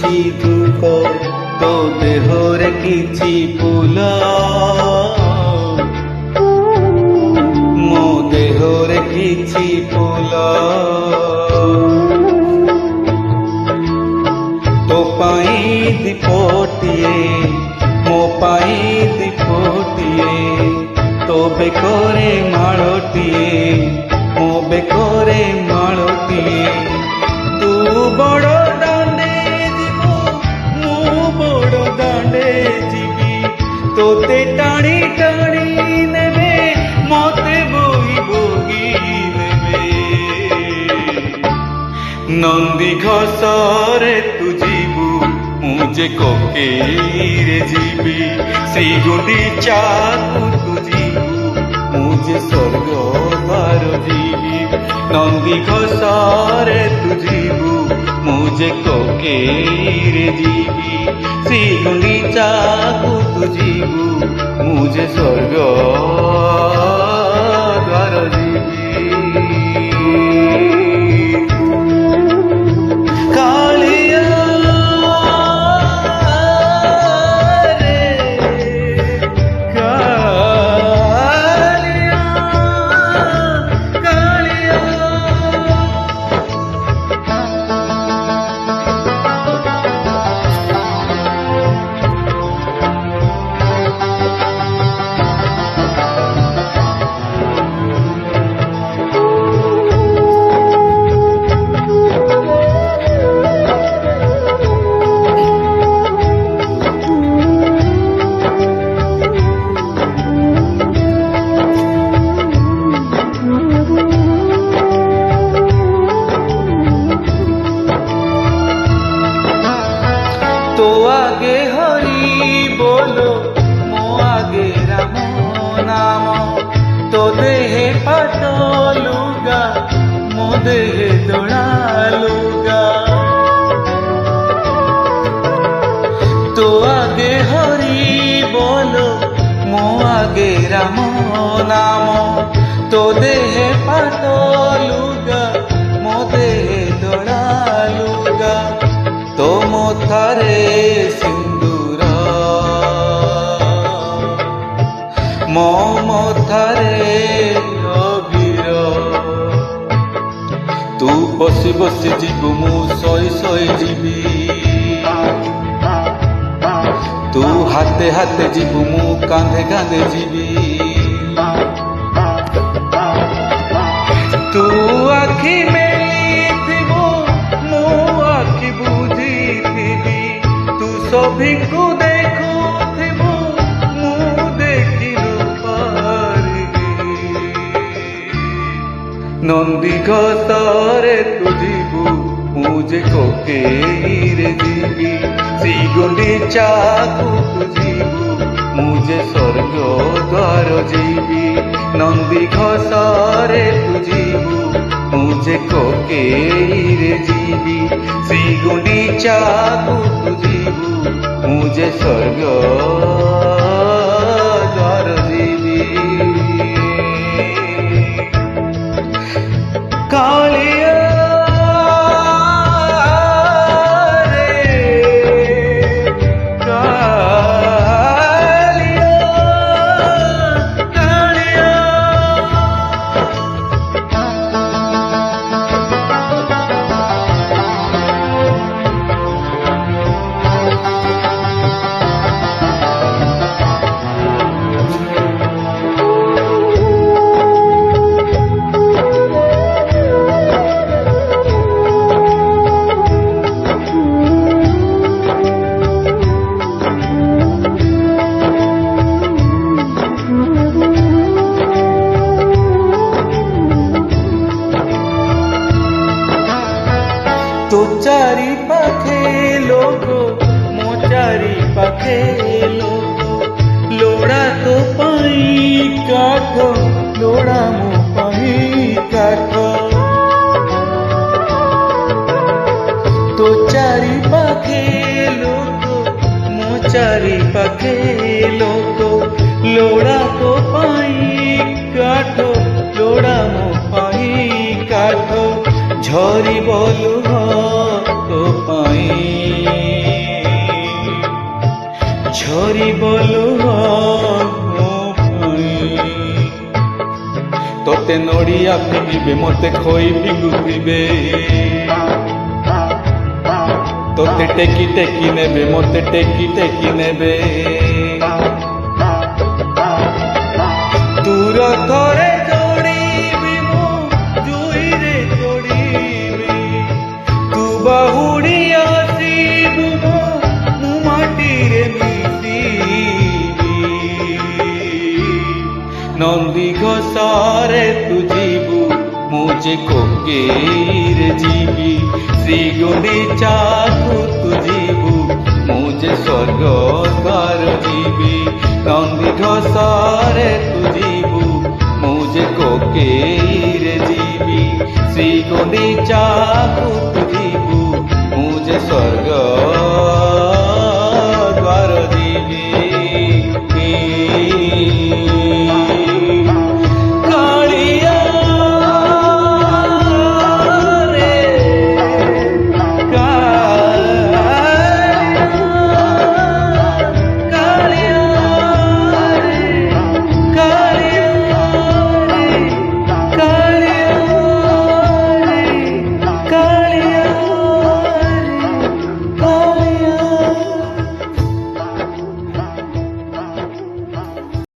କିଛି ଧୂପ ତୋ ଦେହରେ କିଛି ଫୁଲ ମୋ ଦେହରେ କିଛି ଫୁଲ ତୋ ପାଇଁ ଦୀପଟିଏ ମୋ ପାଇଁ ଦୀପଟିଏ ତୋ ବେକରେ ମାଳଟିଏ ମୋ ବେକରେ ମାଳଟିଏ ତୁ ବଡ଼ ଦାଣ୍ଡେ ଯିବୁ ମୁଁ ବଡ଼ ଦାଣ୍ଡେ ଯିବି ତୋତେ ଟାଣି ଟାଣି ନେବେ ମତେ ବୋହି ବୋହି ନେବେ ନନ୍ଦୀ ଘୋଷରେ ତୁ ଯିବୁ ମୁଁ ଯେ କୋକେଇରେ ଯିବି ଶ୍ରୀଗୁଣ୍ଡିଚାକୁ ତୁ ଯିବୁ ମୁଁ ଯେ ସ୍ୱର୍ଗ ଦ୍ୱାର ଯିବି ନନ୍ଦୀ ଘୋଷରେ ତୁ ଯିବୁ ମୁଁ ଯେ କୋକେଇରେ ଯିବି ଶ୍ରୀଗୁଣ୍ଡିଚାକୁ ତୁ ଯିବୁ ମୁଁ ଯେ ସ୍ୱର୍ଗ ଦ୍ୱାର ଯିବି तो आगे हरि बोलो मो आगे राम नाम तो देहे पाट लुगा मो देहे दोड़ा लुगा तो आगे हरि बोलो मो आगे राम नाम तो देहे पाट लुगा मो देहे दोड़ा लुगा तो मोथारे सिंदूर मो मोथारे अबीर तू बसी बसी जीवु मु सोई सोई जीवी तू हाथे हाथे जीवु मु कांधे कांधे जीवी तू आखि मेलिथिबु मु आखि बुझिथिबि तू सभिଙ୍କୁ देखुथिबु मु देखि न पारिबि नंदी घोषरे तू जीवु मु जे कोकेइरे जीवी श्रीगुंडीचाकु तू जीवु मु जे स्वर्ग द्वार जीवी नंदी घोषरे तू जीवु मु जे कोकेइरे जीवी श्रीगुंडीचाकु तू जीवु मु जे स्वर्ग द्वार जीवी कालिया तो चारी पाखे लोग मो चारी पाखे लोग लोड़ा तो पाई काठ लोड़ा मो पाई काठ तो चारी पाखे लोग मो चारी पाखे लोग लोड़ा तो पाई काठ लोड़ा मो पाई काठ झरी बोलू तो पाई କରି ବୋଲୁ ତୋତେ ନଡ଼ିଆ ଫିଙ୍ଗିବେ ମତେ ଖଇ ଫିଙ୍ଗୁଥିବେ ତୋତେ ଟେକି ଟେକି ନେବେ ମତେ ଟେକି ଟେକି ନେବେ ତୁ ରଥରେ ଚଢ଼ିବି ମୁଁ ଜୁଇରେ ଚଢ଼ିବି ତୁ ବାହୁଡ଼ି ଆସିବୁ ମୁଁ ମାଟିରେ ମିଶିବି ନନ୍ଦୀ ଘୋଷରେ ତୁ ଯିବୁ ମୁଁ ଯେ କୋକେଇରେ ଯିବି ଶ୍ରୀ ଗୁଣ୍ଡିଚାକୁ ତୁ ଯିବୁ ମୁଁ ଯେ ସ୍ୱର୍ଗ ଦ୍ୱାର ଯିବି ନନ୍ଦୀ ଘୋଷରେ ତୁ ଯିବୁ ମୁଁ ଯେ କୋକେଇରେ ଯିବି ଶ୍ରୀ ଗୁଣ୍ଡିଚା